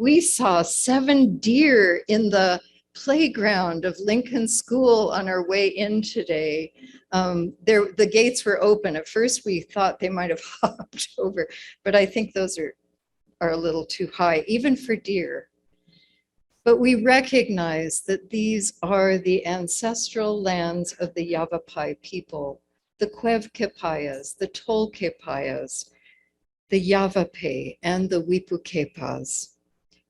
We saw 7 deer in the playground of Lincoln School on our way in today. The gates were open. At first we thought they might have hopped over, but I think those are a little too high, even for deer. But we recognize that these are the ancestral lands of the Yavapai people, the Cuevquepayas, the Tolquepayas, the Yavapai, and the Wipukepas.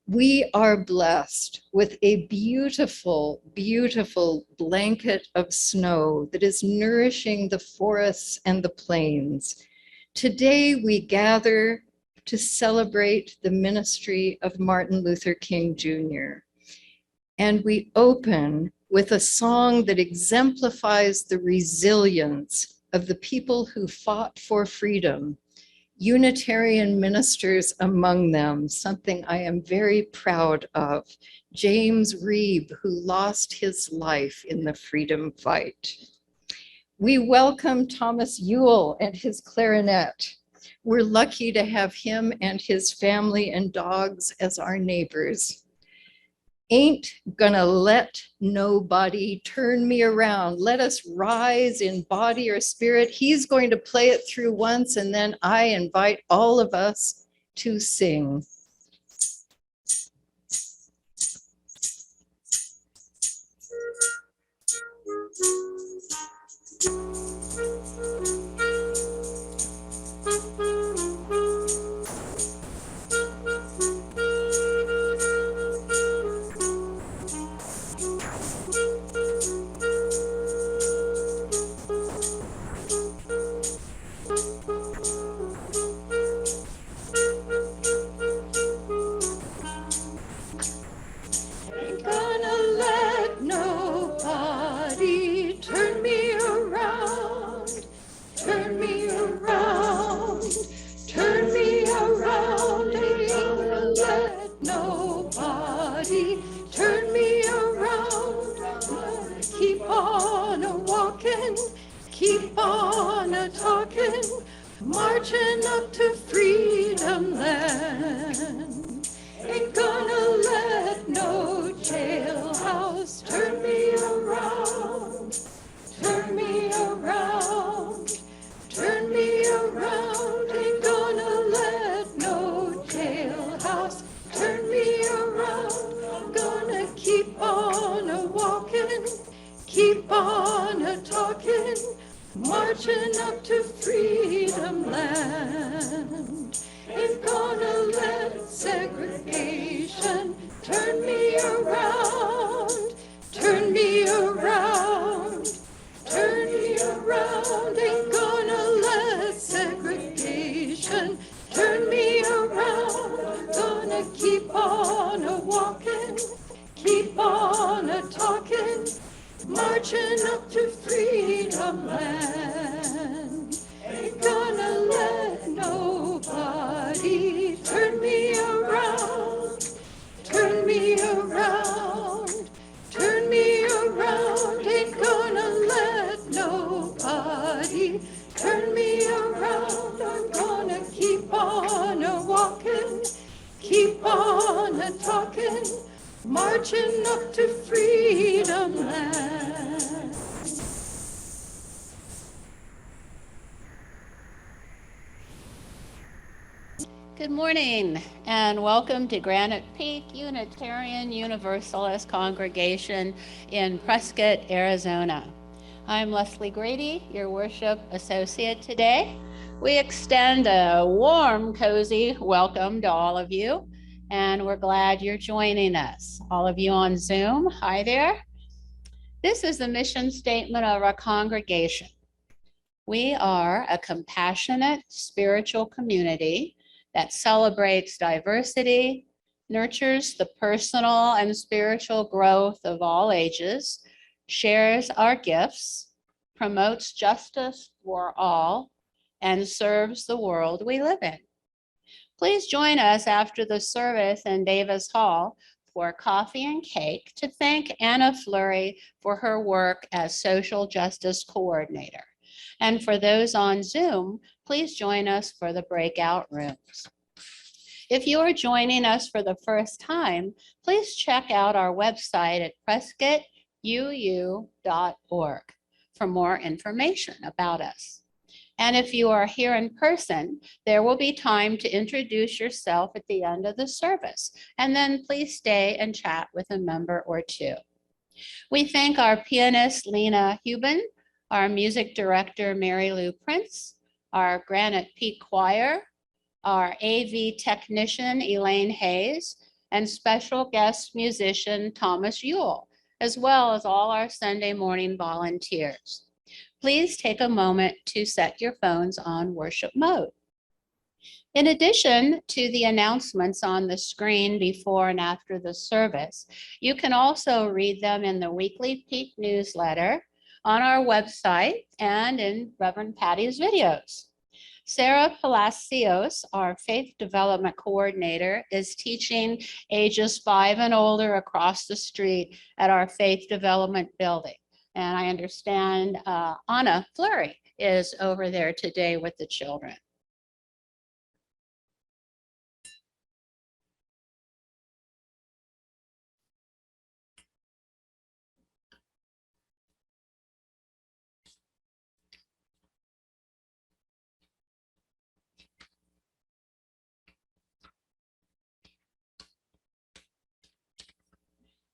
We are blessed with a beautiful, beautiful blanket of snow that is nourishing the forests and the plains. Today we gather to celebrate the ministry of Martin Luther King Jr. And we open with a song that exemplifies the resilience of the people who fought for freedom, Unitarian ministers among them, something I am very proud of. James Reeb, who lost his life in the freedom fight. We welcome Thomas Ewell and his clarinet. We're lucky to have him and his family and dogs as our neighbors. Ain't gonna let nobody turn me around. Let us rise in body or spirit. He's going to play it through once, and then I invite all of us to sing. Keep on a-talking, marching up to freedom land. Ain't gonna let no jailhouse turn me around, turn me around, turn me around. Ain't gonna let no jailhouse turn me around. I'm gonna keep on a-walking, keep on a-talking, marching up to freedom land. Ain't gonna let segregation turn me around, turn me around, turn me around. Ain't gonna let segregation turn me around. Gonna keep on a-walking, keep on a-talking, marching up to freedom land. Ain't gonna let nobody turn me around, turn me around, turn me around. Ain't gonna let nobody turn me around. I'm gonna keep on a-walking, keep on a-talking, marching up to freedom land. Good morning and welcome to Granite Peak Unitarian Universalist Congregation in Prescott, Arizona. I'm Leslie Grady, your worship associate today. We extend a warm, cozy welcome to all of you, and we're glad you're joining us. All of you on Zoom, hi there. This is the mission statement of our congregation. We are a compassionate spiritual community that celebrates diversity, nurtures the personal and spiritual growth of all ages, shares our gifts, promotes justice for all, and serves the world we live in. Please join us after the service in Davis Hall for coffee and cake to thank Anna Fleury for her work as social justice coordinator. And for those on Zoom, please join us for the breakout rooms. If you are joining us for the first time, please check out our website at prescottuu.org for more information about us. And if you are here in person, there will be time to introduce yourself at the end of the service, and then please stay and chat with a member or two. We thank our pianist, Lena Huben, our music director, Mary Lou Prince, our Granite Peak Choir, our AV technician, Elaine Hayes, and special guest musician, Thomas Yule, as well as all our Sunday morning volunteers. Please take a moment to set your phones on worship mode. In addition to the announcements on the screen before and after the service, you can also read them in the weekly Peak newsletter, on our website, and in Reverend Patty's videos. Sarah Palacios, our Faith Development Coordinator, is teaching ages 5 and older across the street at our Faith Development Building. And I understand Anna Fleury is over there today with the children.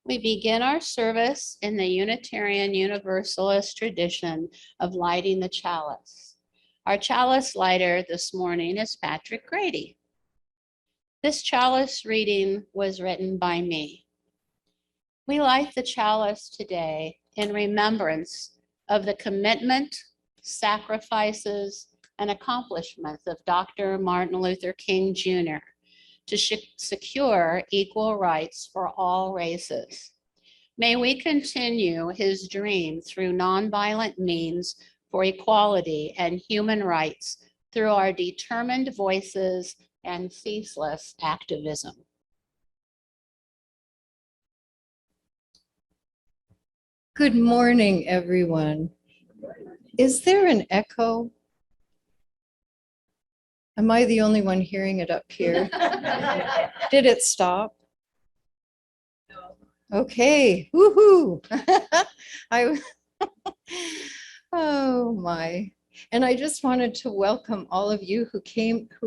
We begin our service in the Unitarian Universalist tradition of lighting the chalice. Our chalice lighter this morning is Patrick Grady. This chalice reading was written by me. We light the chalice today in remembrance of the commitment, sacrifices, and accomplishments of Dr. Martin Luther King Jr. to secure equal rights for all races. May we continue his dream through nonviolent means for equality and human rights through our determined voices and ceaseless activism. Good morning, everyone. Is there an echo? Am I the only one hearing it up here? Did it stop? Okay, woohoo. Oh my. And I just wanted to welcome all of you who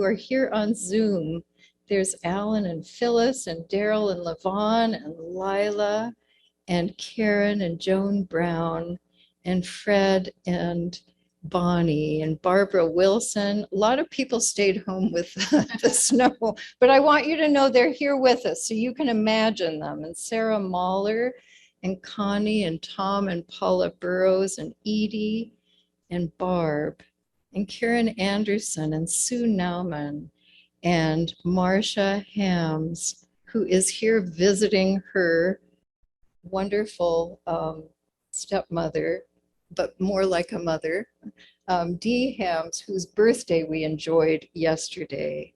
are here on Zoom. There's Alan and Phyllis and Daryl and Levon and Lila and Karen and Joan Brown and Fred and Bonnie and Barbara Wilson. A lot of people stayed home with the snow, but I want you to know they're here with us so you can imagine them. And Sarah Mahler and Connie and Tom and Paula Burrows and Edie and Barb and Karen Anderson and Sue Nauman and Marcia Hams, who is here visiting her wonderful stepmother, but more like a mother, Dee Hams, whose birthday we enjoyed yesterday.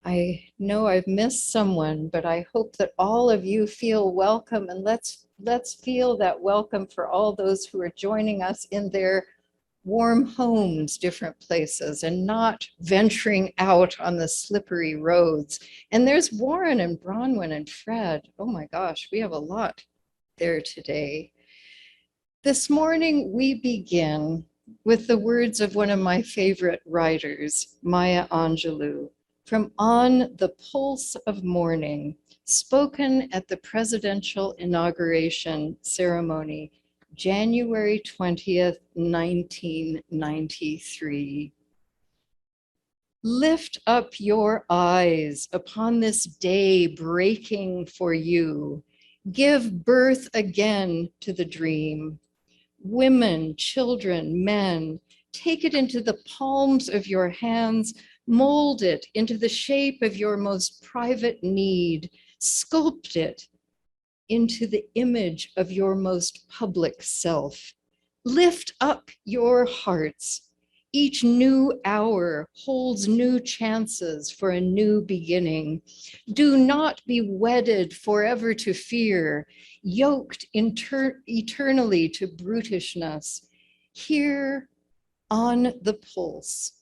I know I've missed someone, but I hope that all of you feel welcome, and let's feel that welcome for all those who are joining us in their warm homes, different places, and not venturing out on the slippery roads. And there's Warren and Bronwyn and Fred. Oh my gosh, we have a lot there today. This morning, we begin with the words of one of my favorite writers, Maya Angelou, from On the Pulse of Morning, spoken at the presidential inauguration ceremony, January 20th, 1993. Lift up your eyes upon this day breaking for you. Give birth again to the dream. Women, children, men, take it into the palms of your hands, mold it into the shape of your most private need, sculpt it into the image of your most public self. Lift up your hearts. Each new hour holds new chances for a new beginning. Do not be wedded forever to fear, yoked eternally to brutishness. Here on the pulse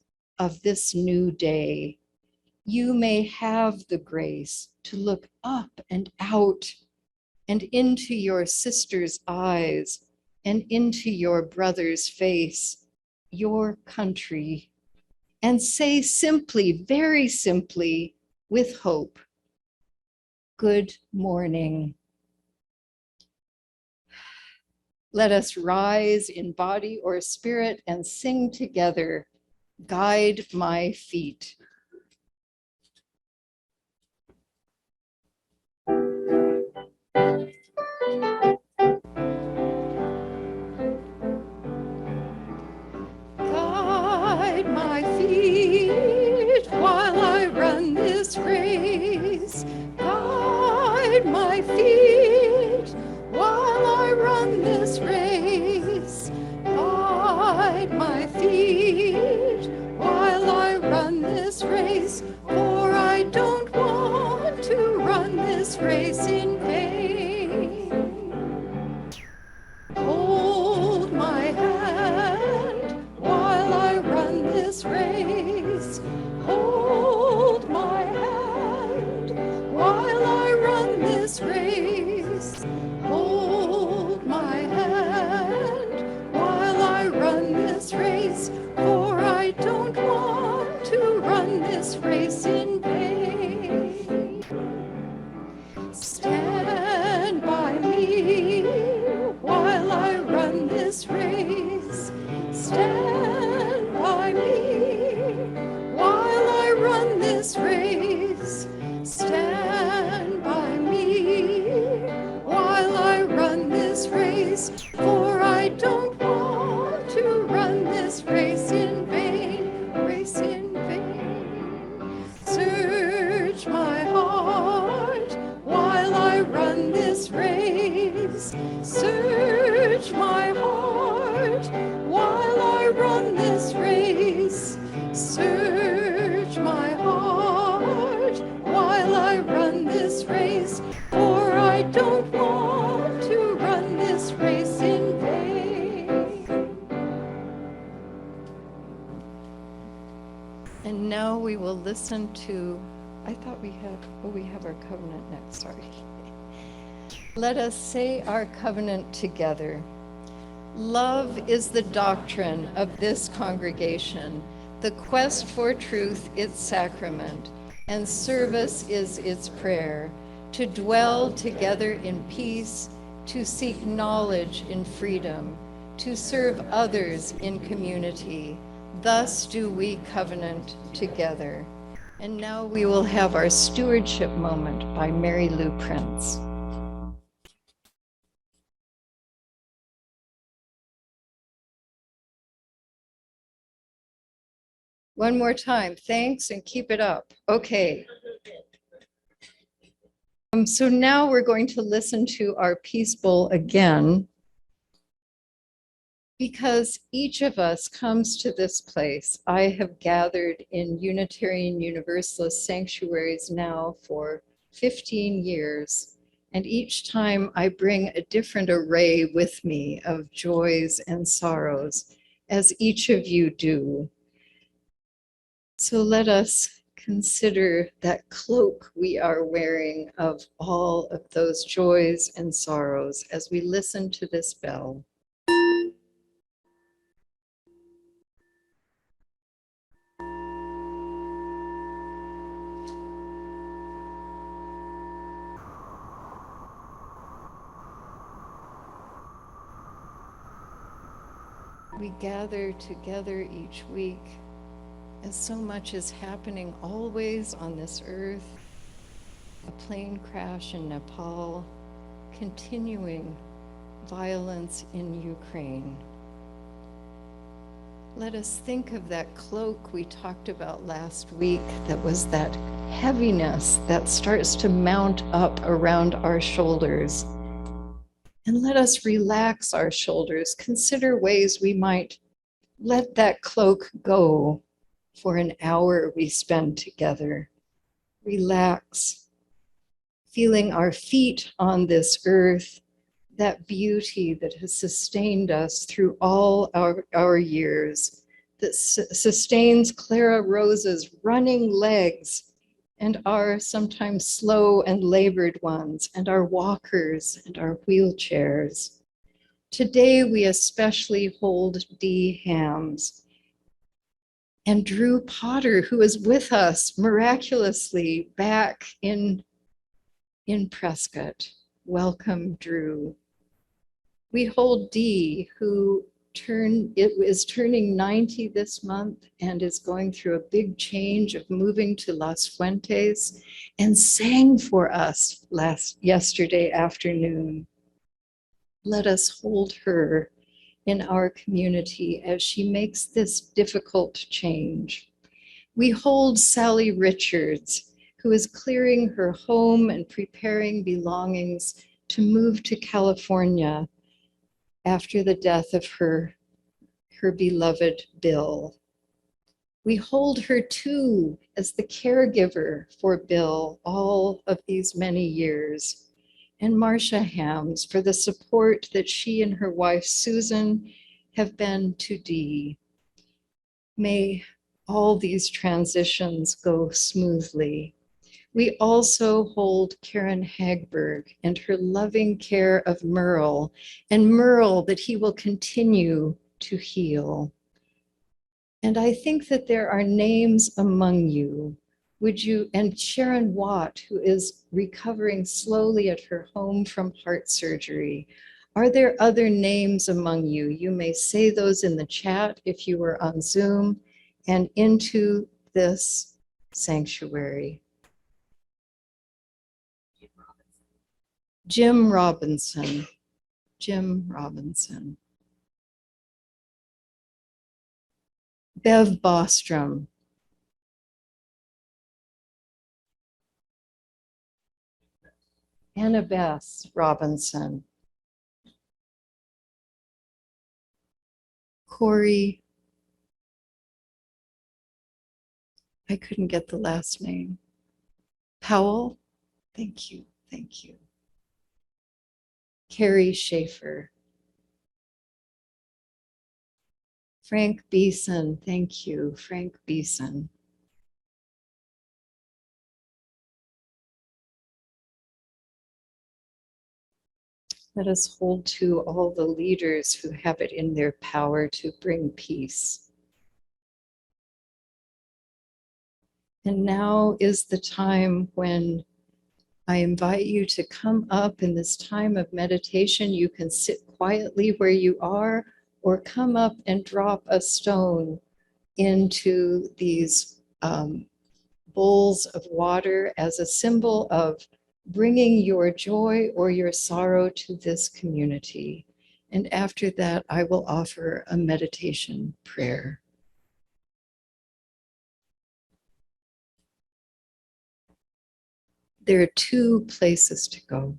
of this new day, you may have the grace to look up and out and into your sister's eyes and into your brother's face, your country, and say simply, very simply, with hope, good morning. Let us rise in body or spirit and sing together, guide my feet. Guide my feet while I run this race. Guide my feet while I run this race. Guide my feet while I run this race. For I don't want to run this race in vain. Hold my hand while I run this race. Hold my hand while I run this race. Hold my hand while I run this race. For I don't want to run this race in vain. Stand by me while I run this race. Stand by me while I run this race. Stand by me while I run this race. For I don't want to run this race in vain, race in vain. Search my heart while I run this race. Search my heart while I run this race. Search my heart while I run this race. For I don't want to run this race in vain. And now we will listen to, I thought we have our covenant next, sorry. Let us say our covenant together. Love is the doctrine of this congregation, the quest for truth its sacrament, and service is its prayer, to dwell together in peace, to seek knowledge in freedom, to serve others in community. Thus do we covenant together. And now we will have our stewardship moment by Mary Lou Prince. One more time, thanks, and keep it up. Okay. So now we're going to listen to our peace bowl again, because each of us comes to this place. I have gathered in Unitarian Universalist sanctuaries now for 15 years, and each time I bring a different array with me of joys and sorrows, as each of you do. So let us consider that cloak we are wearing of all of those joys and sorrows as we listen to this bell. We gather together each week as so much is happening always on this earth. A plane crash in Nepal, continuing violence in Ukraine. Let us think of that cloak we talked about last week, that was that heaviness that starts to mount up around our shoulders. And let us relax our shoulders, consider ways we might let that cloak go for an hour we spend together. Relax, feeling our feet on this earth, that beauty that has sustained us through all our years, that sustains Clara Rose's running legs and our sometimes slow and labored ones, and our walkers and our wheelchairs. Today, we especially hold Dee Hams and Drew Potter, who is with us miraculously back in Prescott. Welcome, Drew. We hold Dee, who is turning 90 this month and is going through a big change of moving to Las Fuentes, and sang for us yesterday afternoon. Let us hold her in our community as she makes this difficult change. We hold Sally Richards, who is clearing her home and preparing belongings to move to California after the death of her beloved Bill. We hold her too as the caregiver for Bill all of these many years, and Marcia Hams for the support that she and her wife Susan have been to Dee. May all these transitions go smoothly. We also hold Karen Hagberg and her loving care of Merle, and Merle that he will continue to heal. And I think that there are names among you. Would you, and Sharon Watt, who is recovering slowly at her home from heart surgery. Are there other names among you? You may say those in the chat if you are on Zoom and into this sanctuary. Jim Robinson. Jim Robinson. Bev Bostrom. Annabeth Robinson. Corey. I couldn't get the last name. Powell. Thank you. Thank you. Carrie Schaefer. Frank Beeson. Thank you, Frank Beeson. Let us hold to all the leaders who have it in their power to bring peace. And now is the time when I invite you to come up in this time of meditation. You can sit quietly where you are, or come up and drop a stone into these bowls of water as a symbol of bringing your joy or your sorrow to this community. And after that, I will offer a meditation prayer. There are two places to go.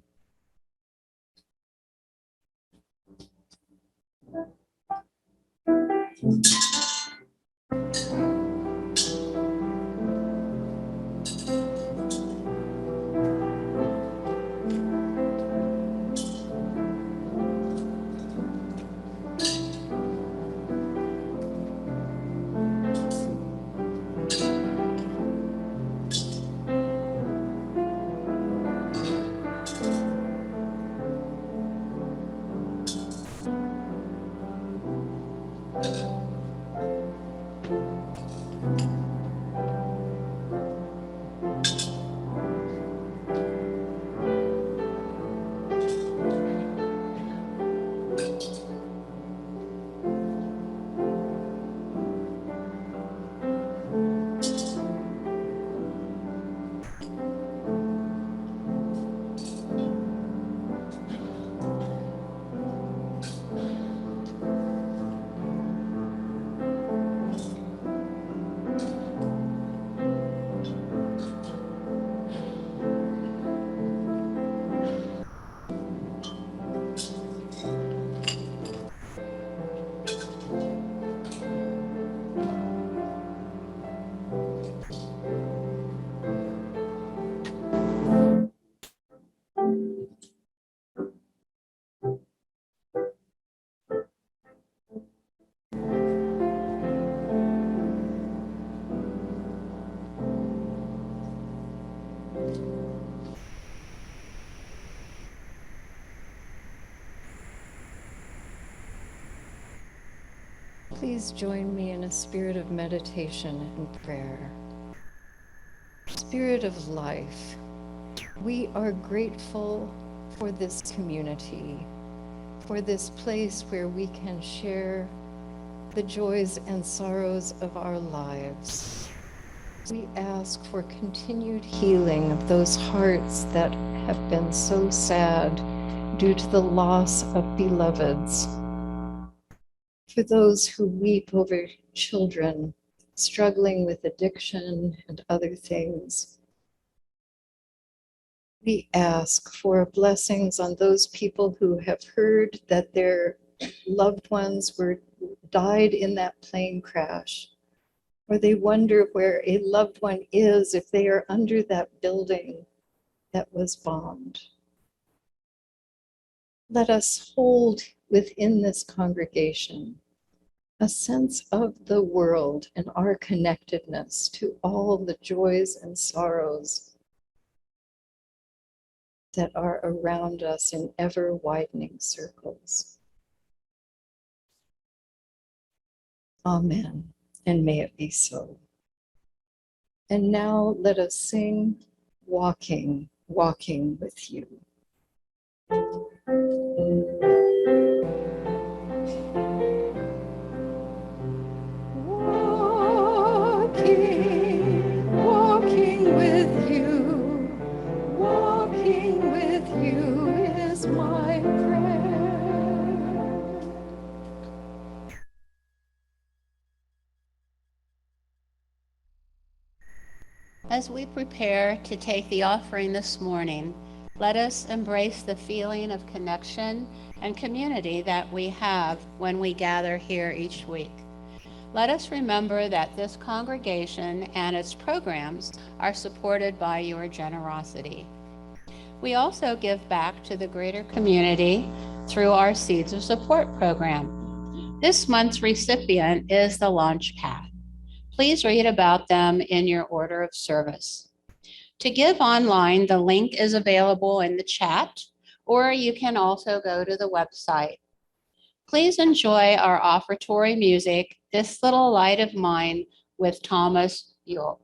Please join me in a spirit of meditation and prayer. Spirit of life, we are grateful for this community, for this place where we can share the joys and sorrows of our lives. We ask for continued healing of those hearts that have been so sad due to the loss of beloveds. For those who weep over children struggling with addiction and other things. We ask for blessings on those people who have heard that their loved ones died in that plane crash, or they wonder where a loved one is if they are under that building that was bombed. Let us hold within this congregation a sense of the world and our connectedness to all the joys and sorrows that are around us in ever widening circles. Amen, and may it be so. And now let us sing Walking, Walking with You. Walking, walking with you, walking with you is my prayer. As we prepare to take the offering this morning, let us embrace the feeling of connection and community that we have when we gather here each week. Let us remember that this congregation and its programs are supported by your generosity. We also give back to the greater community through our Seeds of Support program. This month's recipient is the Launchpad. Please read about them in your order of service. To give online, the link is available in the chat, or you can also go to the website. Please enjoy our offertory music, This Little Light of Mine, with Thomas Yule.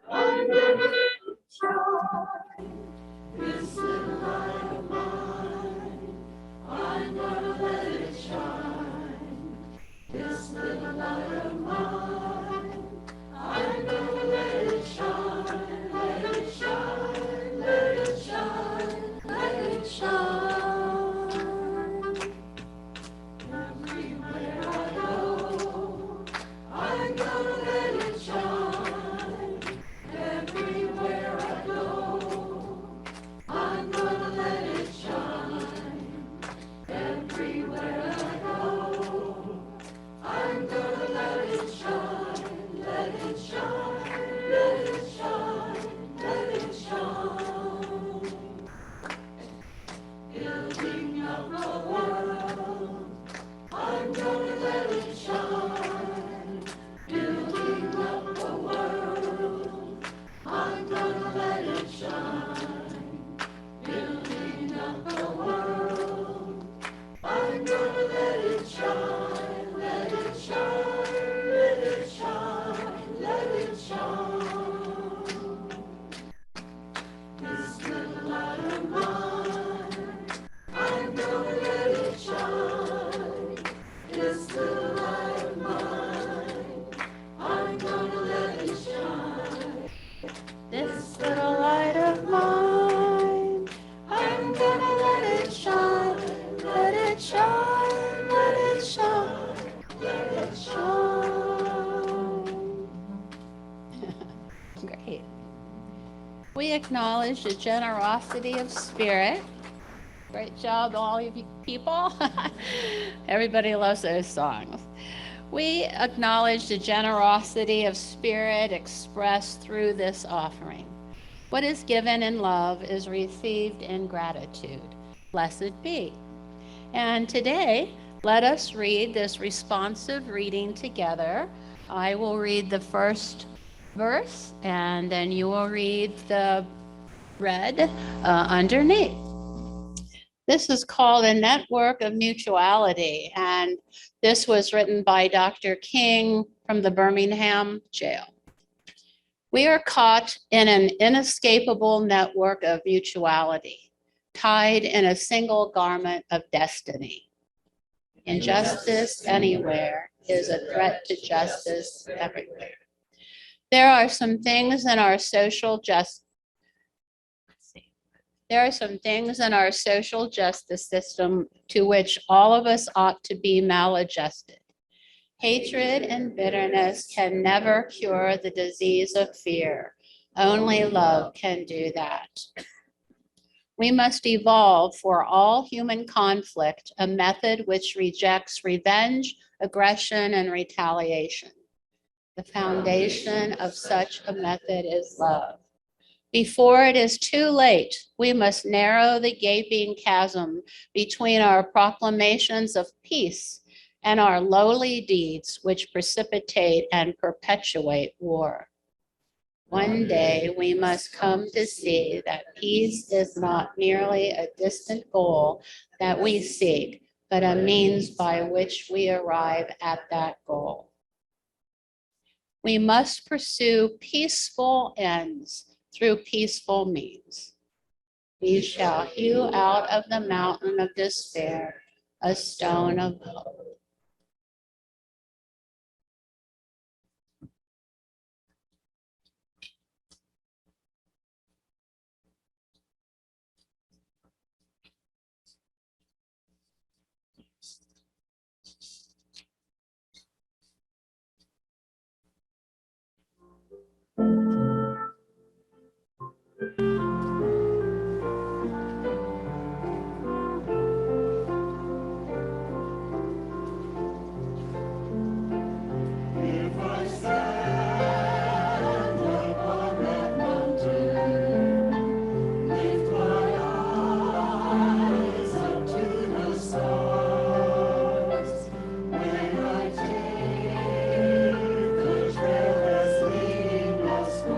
I'm gonna shine. This little light of mine, I'm gonna let it shine. This little light of mine, I'm gonna let it shine, let it shine, let it shine, let it shine. Everywhere I go, I'm gonna let it shine. Everywhere I go, I'm gonna let it shine. Everywhere I go, I'm gonna let it shine. Let it shine, let it shine, let it shine. Building up the world, I'm gonna let it shine. Building up the world, I'm gonna let it shine. Building up the world, I'm gonna let it shine. Let it shine, let it shine, let it shine. This little light of mine, I'm gonna let it shine. This little light of mine, I'm gonna let it shine. This little light of mine, I'm gonna let it shine. Let it shine, let it shine, let it shine. great. We acknowledge the generosity of spirit. Great job, all of you people. Everybody loves those songs. We acknowledge the generosity of spirit expressed through this offering. What is given in love is received in gratitude. Blessed be. And today, let us read this responsive reading together. I will read the first verse, and then you will read the red underneath. This is called A Network of Mutuality, and this was written by Dr. King from the Birmingham jail. We are caught in an inescapable network of mutuality, tied in a single garment of destiny. Injustice anywhere is a threat to justice everywhere. There are some things in our social justice system to which all of us ought to be maladjusted. Hatred and bitterness can never cure the disease of fear. Only love can do that. We must evolve for all human conflict a method which rejects revenge, aggression, and retaliation. The foundation of such a method is love. Before it is too late, we must narrow the gaping chasm between our proclamations of peace and our lowly deeds which precipitate and perpetuate war. One day we must come to see that peace is not merely a distant goal that we seek, but a means by which we arrive at that goal. We must pursue peaceful ends through peaceful means. We shall hew out of the mountain of despair a stone of hope. If I stand upon that mountain, lift my eyes up to the stars, when I take the trail that's leading us far,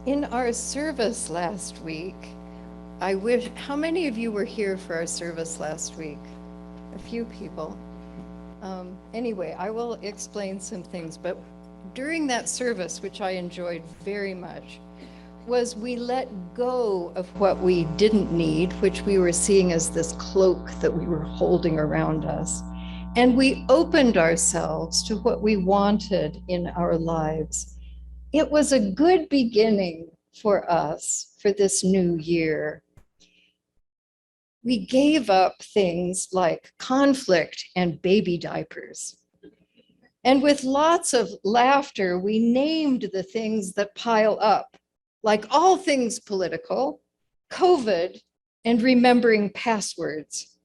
In our service last week, how many of you were here for our service last week? A few people. Anyway, I will explain some things, but during that service, which I enjoyed very much, was we let go of what we didn't need, which we were seeing as this cloak that we were holding around us. And we opened ourselves to what we wanted in our lives. It was a good beginning for us for this new year. We gave up things like conflict and baby diapers. And with lots of laughter, we named the things that pile up, like all things political, COVID, and remembering passwords.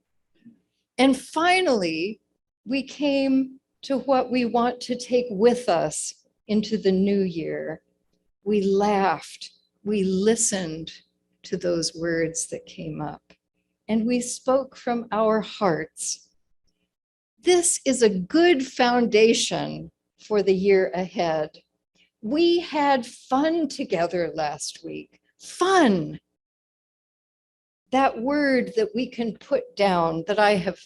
And finally, we came to what we want to take with us into the new year. We laughed, we listened to those words that came up, and we spoke from our hearts. This is a good foundation for the year ahead. We had fun together last week. Fun. That word that we can put down, that I have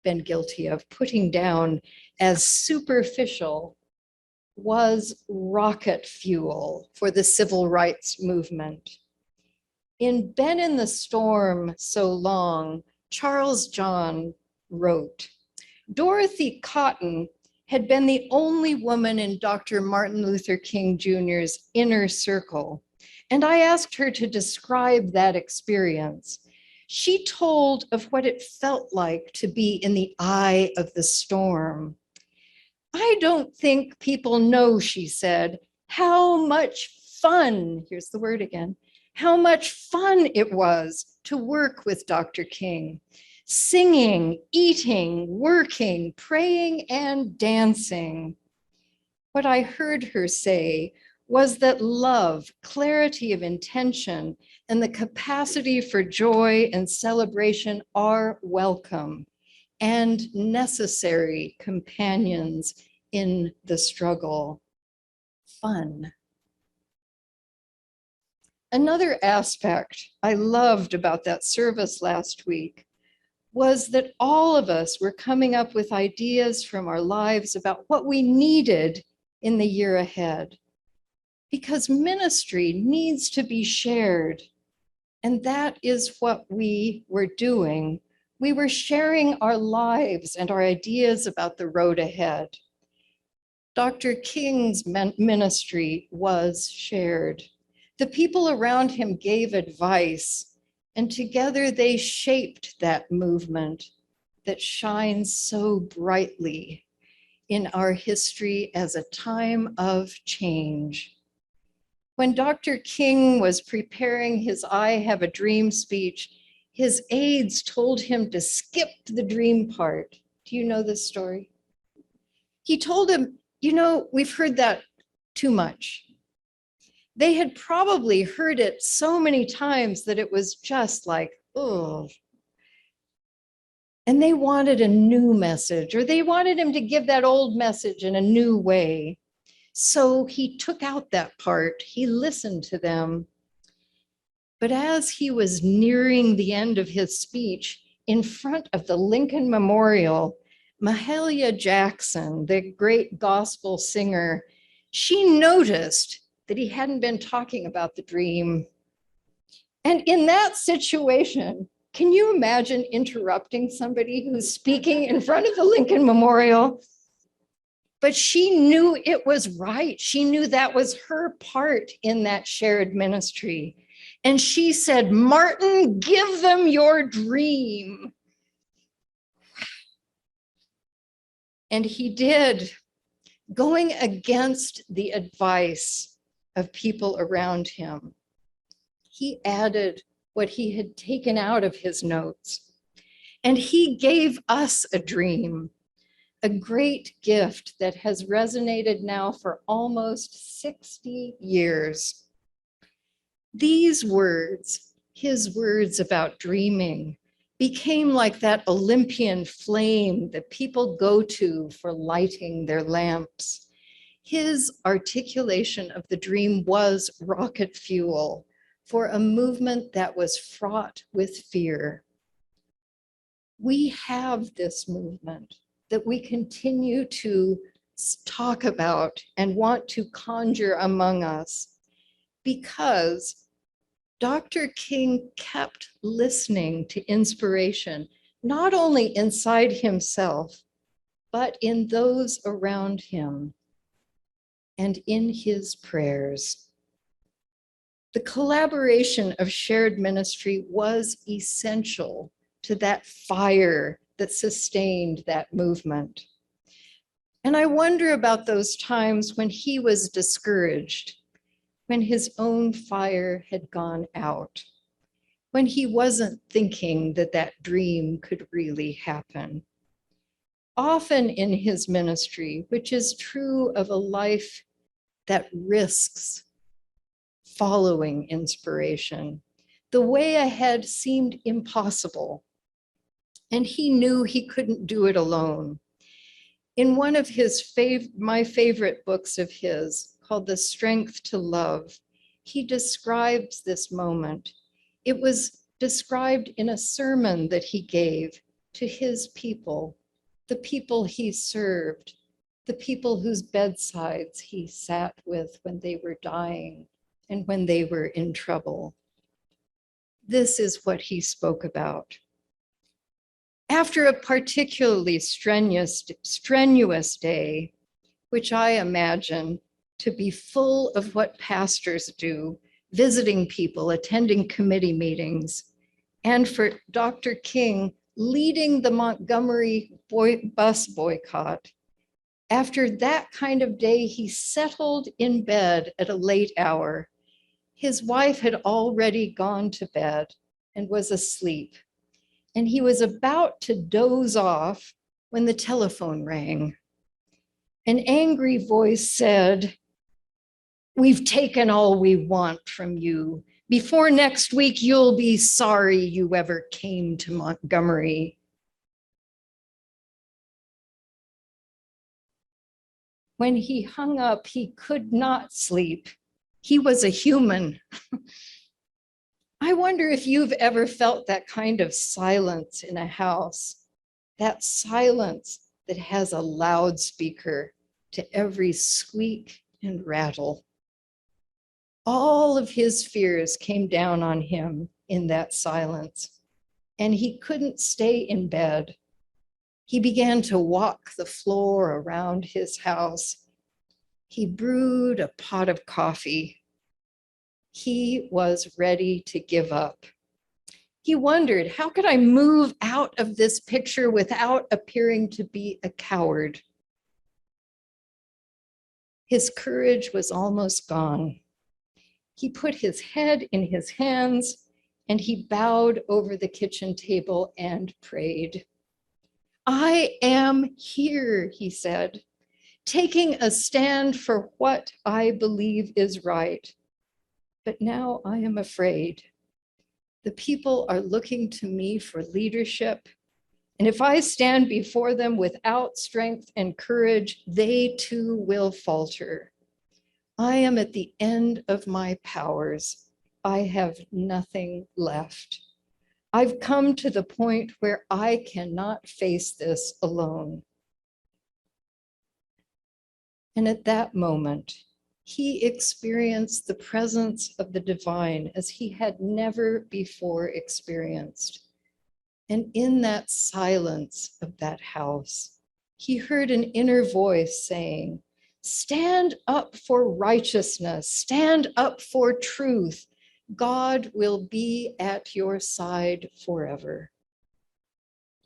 been guilty of putting down as superficial, was rocket fuel for the civil rights movement. In Been in the Storm So Long, Charles John wrote, Dorothy Cotton had been the only woman in Dr. Martin Luther King Jr.'s inner circle, and I asked her to describe that experience. She told of what it felt like to be in the eye of the storm. I don't think people know, she said, how much fun, here's the word again, how much fun it was to work with Dr. King, singing, eating, working, praying, and dancing. What I heard her say was that love, clarity of intention, and the capacity for joy and celebration are welcome and necessary companions in the struggle. Fun. Another aspect I loved about that service last week was that all of us were coming up with ideas from our lives about what we needed in the year ahead. Because ministry needs to be shared, and that is what we were doing. We were sharing our lives and our ideas about the road ahead. Dr. King's ministry was shared. The people around him gave advice, and together they shaped that movement that shines so brightly in our history as a time of change. When Dr. King was preparing his I Have a Dream speech, his aides told him to skip the dream part. Do you know this story? He told him, you know, we've heard that too much. They had probably heard it so many times that it was just like, oh. And they wanted a new message, or they wanted him to give that old message in a new way. So he took out that part, he listened to them. But as he was nearing the end of his speech, in front of the Lincoln Memorial, Mahalia Jackson, the great gospel singer, she noticed that he hadn't been talking about the dream. And in that situation, can you imagine interrupting somebody who's speaking in front of the Lincoln Memorial? But she knew it was right. She knew that was her part in that shared ministry. And she said, Martin, give them your dream. And he did, going against the advice of people around him. He added what he had taken out of his notes. And he gave us a dream, a great gift that has resonated now for almost 60 years. These words, his words about dreaming, became like that Olympian flame that people go to for lighting their lamps. His articulation of the dream was rocket fuel for a movement that was fraught with fear. We have this movement that we continue to talk about and want to conjure among us because Dr. King kept listening to inspiration, not only inside himself, but in those around him and in his prayers. The collaboration of shared ministry was essential to that fire that sustained that movement. And I wonder about those times when he was discouraged, when his own fire had gone out, when he wasn't thinking that that dream could really happen. Often in his ministry, which is true of a life that risks following inspiration, the way ahead seemed impossible, and he knew he couldn't do it alone. In one of my favorite books of his, called The Strength to Love, he describes this moment. It was described in a sermon that he gave to his people, the people he served, the people whose bedsides he sat with when they were dying and when they were in trouble. This is what he spoke about. After a particularly strenuous day, which I imagine to be full of what pastors do, visiting people, attending committee meetings, and for Dr. King leading the Montgomery bus boycott, after that kind of day, he settled in bed at a late hour. His wife had already gone to bed and was asleep, and he was about to doze off when the telephone rang. An angry voice said, "We've taken all we want from you. Before next week, you'll be sorry you ever came to Montgomery." When he hung up, he could not sleep. He was a human. I wonder if you've ever felt that kind of silence in a house, that silence that has a loudspeaker to every squeak and rattle. All of his fears came down on him in that silence, and he couldn't stay in bed. He began to walk the floor around his house. He brewed a pot of coffee. He was ready to give up. He wondered, how could I move out of this picture without appearing to be a coward? His courage was almost gone. He put his head in his hands and he bowed over the kitchen table and prayed. "I am here," he said, "taking a stand for what I believe is right. But now I am afraid. The people are looking to me for leadership. And if I stand before them without strength and courage, they too will falter. I am at the end of my powers. I have nothing left. I've come to the point where I cannot face this alone." And at that moment, he experienced the presence of the divine as he had never before experienced. And in that silence of that house, he heard an inner voice saying, "Stand up for righteousness, stand up for truth. God will be at your side forever."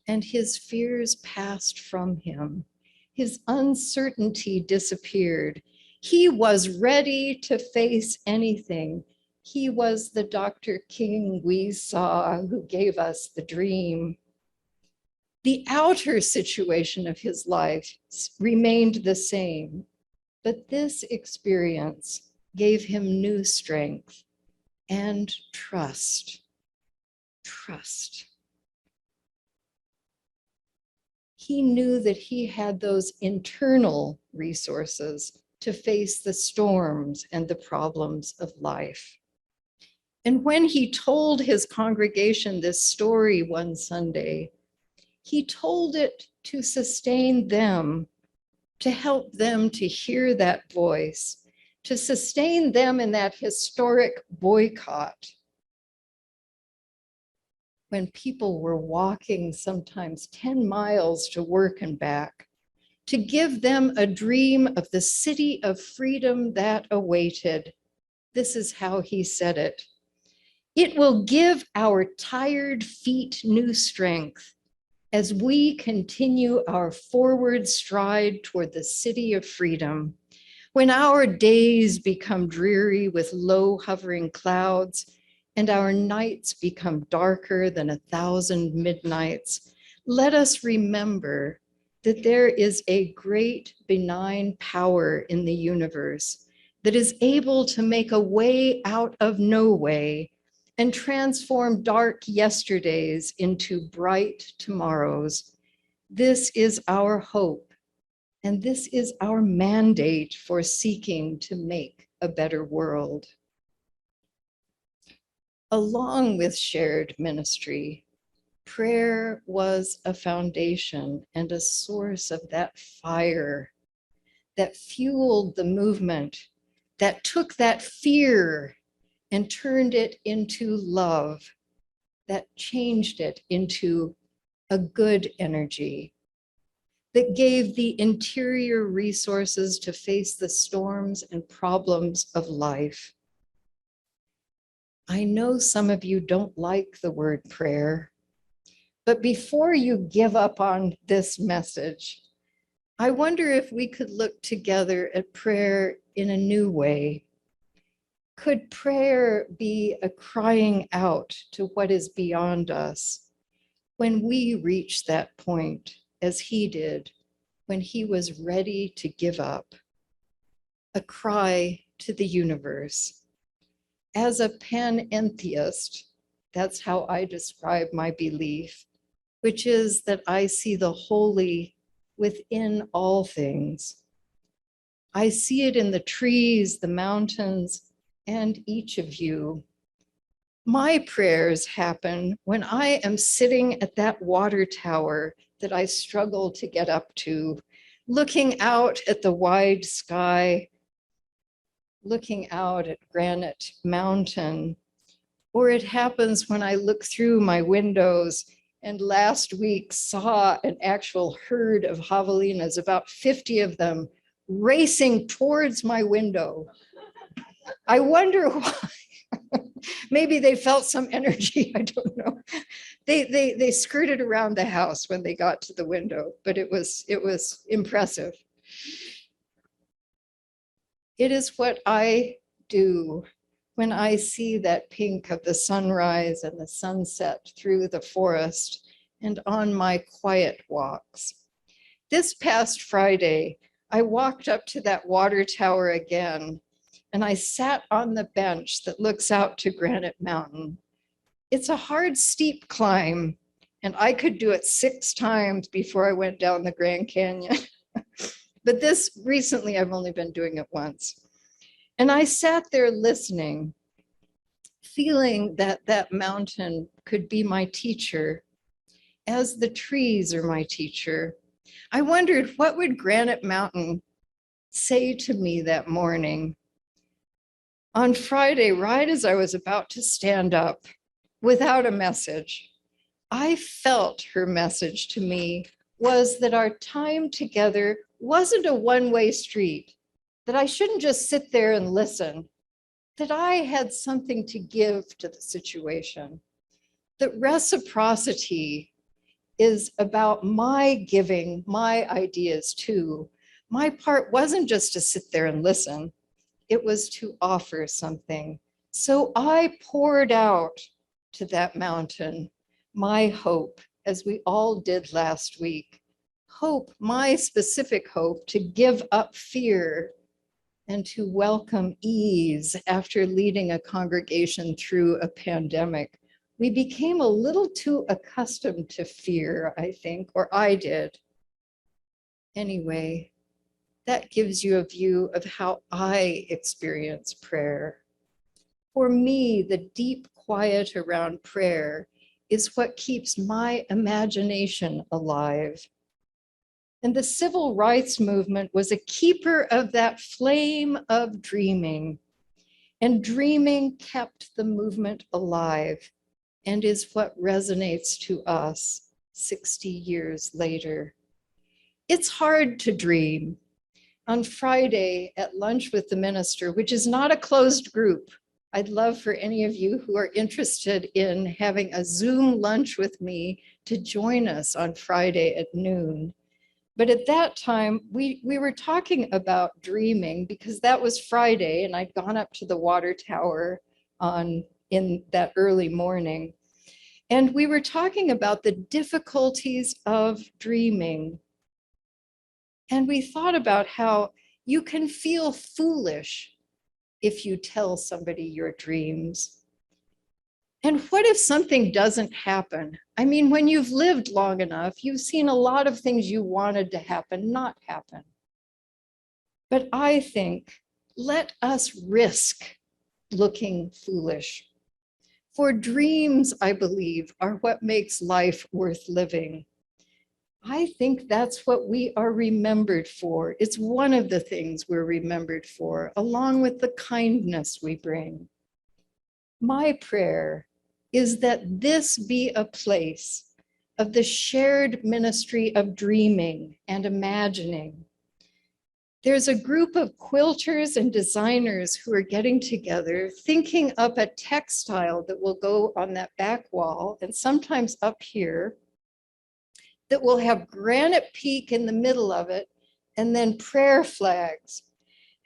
And his fears passed from him. His uncertainty disappeared. He was ready to face anything. He was the Dr. King we saw who gave us the dream. The outer situation of his life remained the same, but this experience gave him new strength and trust. Trust. He knew that he had those internal resources to face the storms and the problems of life. And when he told his congregation this story one Sunday, he told it to sustain them, to help them to hear that voice, to sustain them in that historic boycott. When people were walking sometimes 10 miles to work and back, to give them a dream of the city of freedom that awaited. This is how he said it. It will give our tired feet new strength as we continue our forward stride toward the city of freedom. When our days become dreary with low hovering clouds and our nights become darker than 1,000 midnights, let us remember that there is a great benign power in the universe that is able to make a way out of no way and transform dark yesterdays into bright tomorrows. This is our hope, and this is our mandate for seeking to make a better world. Along with shared ministry, prayer was a foundation and a source of that fire that fueled the movement, that took that fear and turned it into love, that changed it into a good energy, that gave the interior resources to face the storms and problems of life. I know some of you don't like the word prayer, but before you give up on this message, I wonder if we could look together at prayer in a new way. Could prayer be a crying out to what is beyond us when we reach that point, as he did, when he was ready to give up? A cry to the universe. As a panentheist, that's how I describe my belief, which is that I see the holy within all things. I see it in the trees, the mountains, and each of you. My prayers happen when I am sitting at that water tower that I struggle to get up to, looking out at the wide sky, looking out at Granite Mountain, or it happens when I look through my windows and last week saw an actual herd of javelinas, about 50 of them, racing towards my window. I wonder why. Maybe they felt some energy, I don't know. They skirted around the house when they got to the window, but it was impressive. It is what I do when I see that pink of the sunrise and the sunset through the forest and on my quiet walks. This past Friday, I walked up to that water tower again, and I sat on the bench that looks out to Granite Mountain. It's a hard, steep climb, and I could do it 6 times before I went down the Grand Canyon. But this recently, I've only been doing it once. And I sat there listening, feeling that that mountain could be my teacher, as the trees are my teacher. I wondered, what would Granite Mountain say to me that morning? On Friday, right as I was about to stand up, without a message, I felt her message to me was that our time together wasn't a one-way street, that I shouldn't just sit there and listen, that I had something to give to the situation, that reciprocity is about my giving my ideas too. My part wasn't just to sit there and listen, it was to offer something. So I poured out to that mountain my hope, as we all did last week. Hope, my specific hope, to give up fear and to welcome ease after leading a congregation through a pandemic. We became a little too accustomed to fear, I think, or I did. Anyway, That gives you a view of how I experience prayer. For me, the deep quiet around prayer is what keeps my imagination alive. And the civil rights movement was a keeper of that flame of dreaming. And dreaming kept the movement alive and is what resonates to us 60 years later. It's hard to dream. On Friday at lunch with the minister, which is not a closed group, I'd love for any of you who are interested in having a Zoom lunch with me to join us on Friday at noon. But at that time, we were talking about dreaming because that was Friday and I'd gone up to the water tower in that early morning. And we were talking about the difficulties of dreaming. And we thought about how you can feel foolish if you tell somebody your dreams. And what if something doesn't happen? I mean, when you've lived long enough, you've seen a lot of things you wanted to happen not happen. But I think, let us risk looking foolish. For dreams, I believe, are what makes life worth living. I think that's what we are remembered for. It's one of the things we're remembered for, along with the kindness we bring. My prayer is that this be a place of the shared ministry of dreaming and imagining. There's a group of quilters and designers who are getting together, thinking up a textile that will go on that back wall and sometimes up here, that will have Granite Peak in the middle of it, and then prayer flags.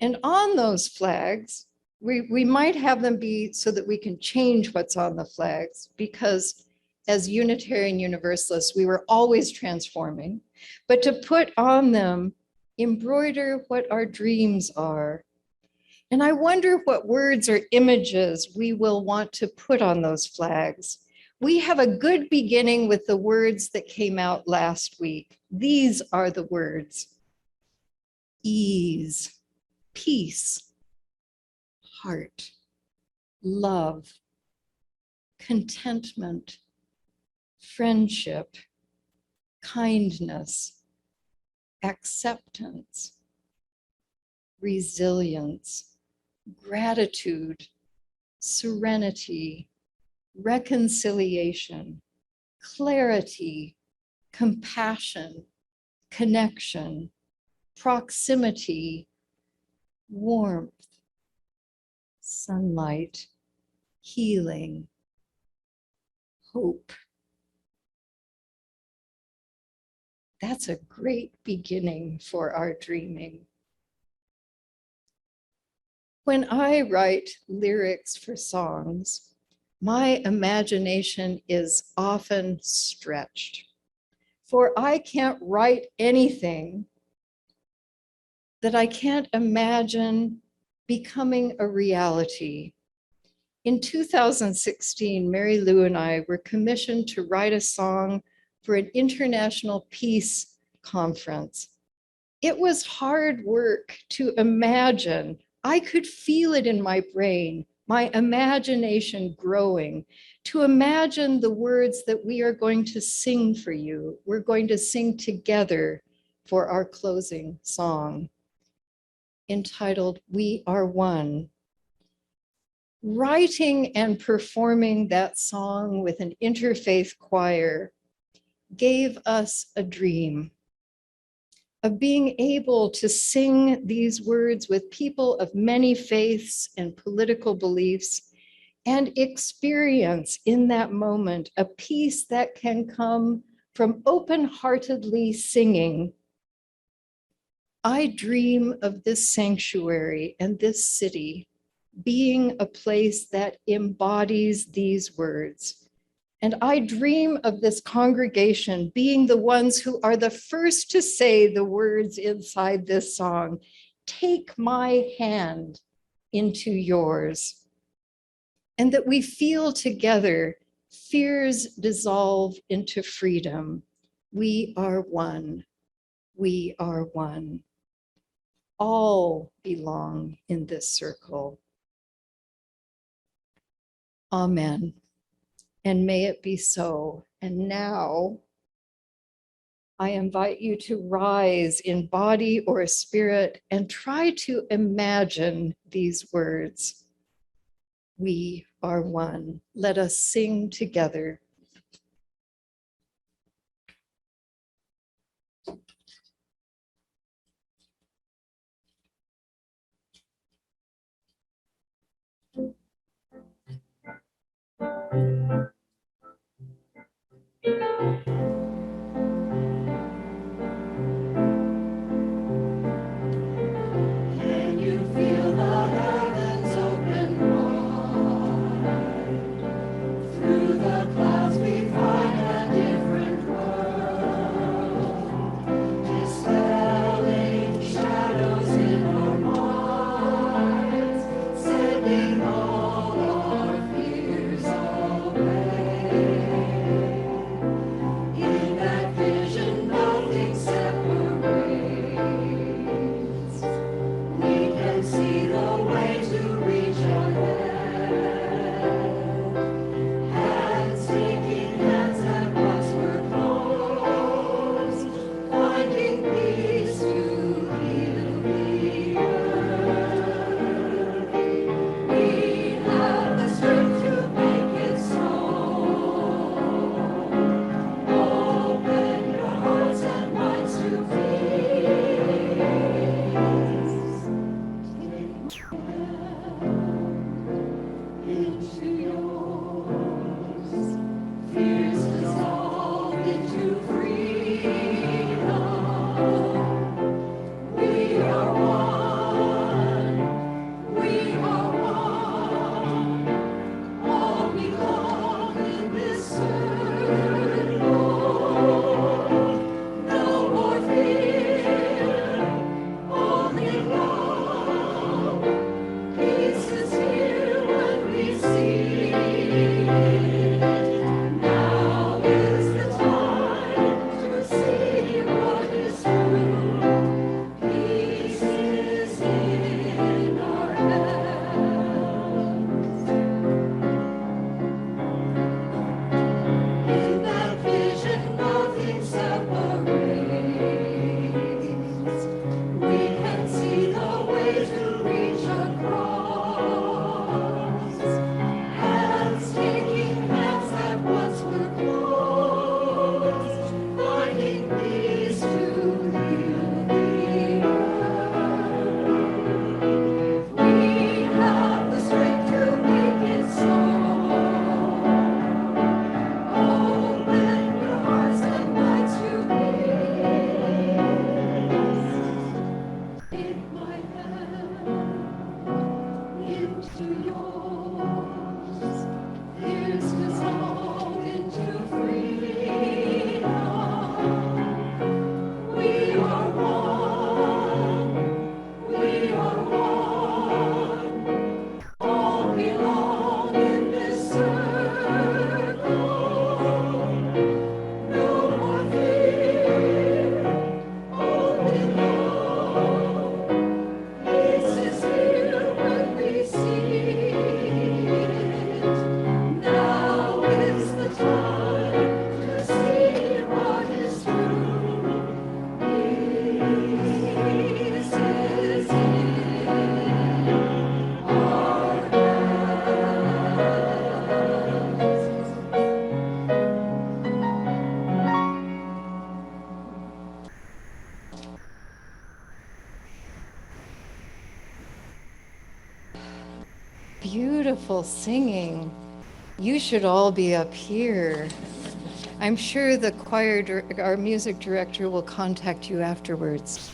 And on those flags, we might have them be so that we can change what's on the flags, because as Unitarian Universalists, we were always transforming, but to put on them, embroider what our dreams are. And I wonder what words or images we will want to put on those flags. We have a good beginning with the words that came out last week. These are the words: ease, peace, heart, love, contentment, friendship, kindness, acceptance, resilience, gratitude, serenity, reconciliation, clarity, compassion, connection, proximity, warmth, sunlight, healing, hope. That's a great beginning for our dreaming. When I write lyrics for songs, my imagination is often stretched, for I can't write anything that I can't imagine becoming a reality. In 2016, Mary Lou and I were commissioned to write a song for an international peace conference. It was hard work to imagine. I could feel it in my brain, my imagination growing, to imagine the words that we are going to sing for you. We're going to sing together for our closing song, entitled "We Are One." Writing and performing that song with an interfaith choir gave us a dream of being able to sing these words with people of many faiths and political beliefs, and experience in that moment a peace that can come from open-heartedly singing. I dream of this sanctuary and this city being a place that embodies these words. And I dream of this congregation being the ones who are the first to say the words inside this song: take my hand into yours. And that we feel together fears dissolve into freedom. We are one. We are one. all belong in this circle. Amen. And may it be so. And now I invite you to rise in body or spirit and try to imagine these words. We are one. Let us sing together. Can you feel the heavens open wide? Through the clouds we find a different world, dispelling shadows in our minds, sending all our fears away. In that vision, nothing separates. We can see the way to reach ahead. Hands taking hands that once were closed, finding peace to heal the earth. We have the strength to make it so. Open your hearts and minds to peace. Into yours, fears dissolve into freedom. We are one, we are one, all belong in this circle. No more fear, only love. Peace is here when we see it. Now is the time to see what is true. Peace is in our hands. In that vision, nothing separates. We can see the way to reach across. Hands taking hands that once were closed, finding peace to heal the earth. We have the strength to make it so. Open your hearts and minds to peace. Take my hand into yours. Fears dissolve into freedom. We are one. We are one. All belong in this circle. No more fear, only love. Peace is here when we see it. Now is the time to see what is true. Peace is in our hands. Beautiful singing. You should all be up here. I'm sure the our music director will contact you afterwards.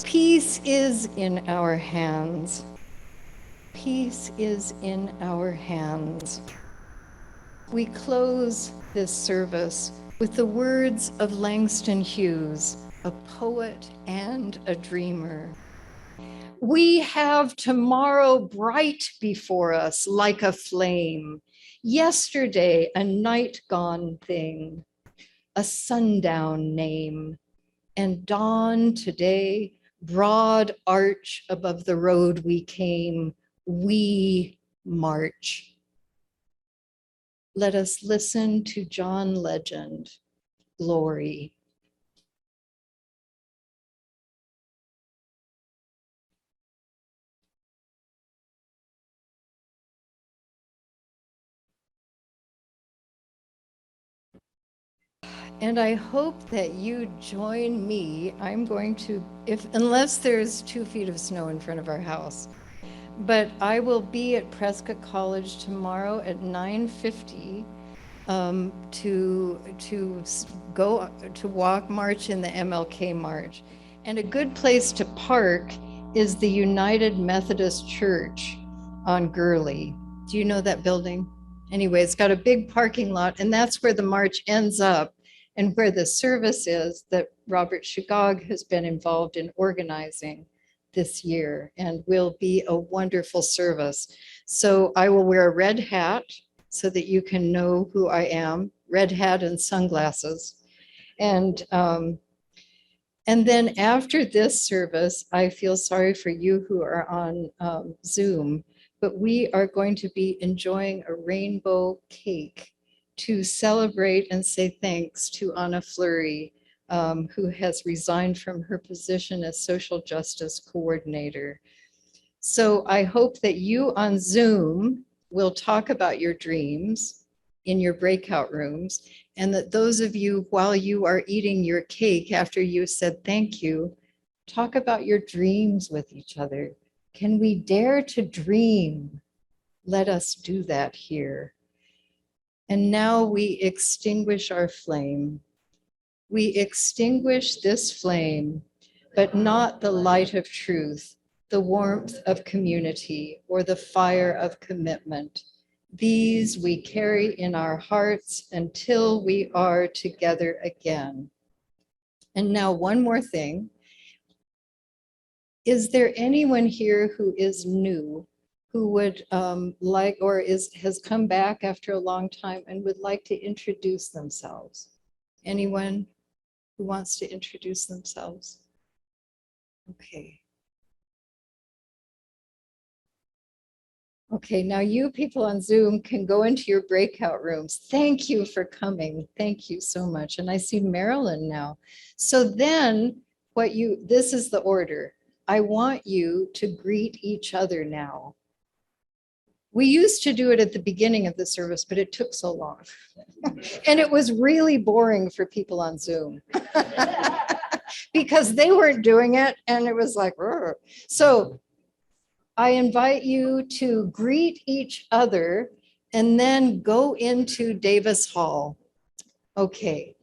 Peace is in our hands. Peace is in our hands. We close this service with the words of Langston Hughes, a poet and a dreamer. We have tomorrow bright before us like a flame, yesterday a night gone thing, a sundown name, and dawn today broad arch above the road we came, we march. Let us listen to John Legend, Glory. And I hope that you join me. I'm going to, unless there's 2 feet of snow in front of our house, but I will be at Prescott College tomorrow at 9:50 to walk march in the MLK march. And a good place to park is the United Methodist Church on Gurley. Do you know that building? Anyway, it's got a big parking lot, and that's where the march ends up and where the service is that Robert Shigog has been involved in organizing this year, and will be a wonderful service. So I will wear a red hat so that you can know who I am, red hat and sunglasses. And then after this service, I feel sorry for you who are on Zoom, but we are going to be enjoying a rainbow cake to celebrate and say thanks to Anna Fleury, who has resigned from her position as social justice coordinator. So I hope that you on Zoom will talk about your dreams in your breakout rooms, and that those of you, while you are eating your cake after you said thank you, talk about your dreams with each other. Can we dare to dream? Let us do that here. And now we extinguish our flame. We extinguish this flame, but not the light of truth, the warmth of community, or the fire of commitment. These we carry in our hearts until we are together again. And now one more thing. Is there anyone here who is new, who would like, or has come back after a long time and would like to introduce themselves? Anyone who wants to introduce themselves? Okay. Okay, now you people on Zoom can go into your breakout rooms. Thank you for coming. Thank you so much. And I see Marilyn now. So then this is the order. I want you to greet each other now. We used to do it at the beginning of the service, but it took so long. And it was really boring for people on Zoom because they weren't doing it. And it was like, "Rrr." So I invite you to greet each other and then go into Davis Hall. Okay,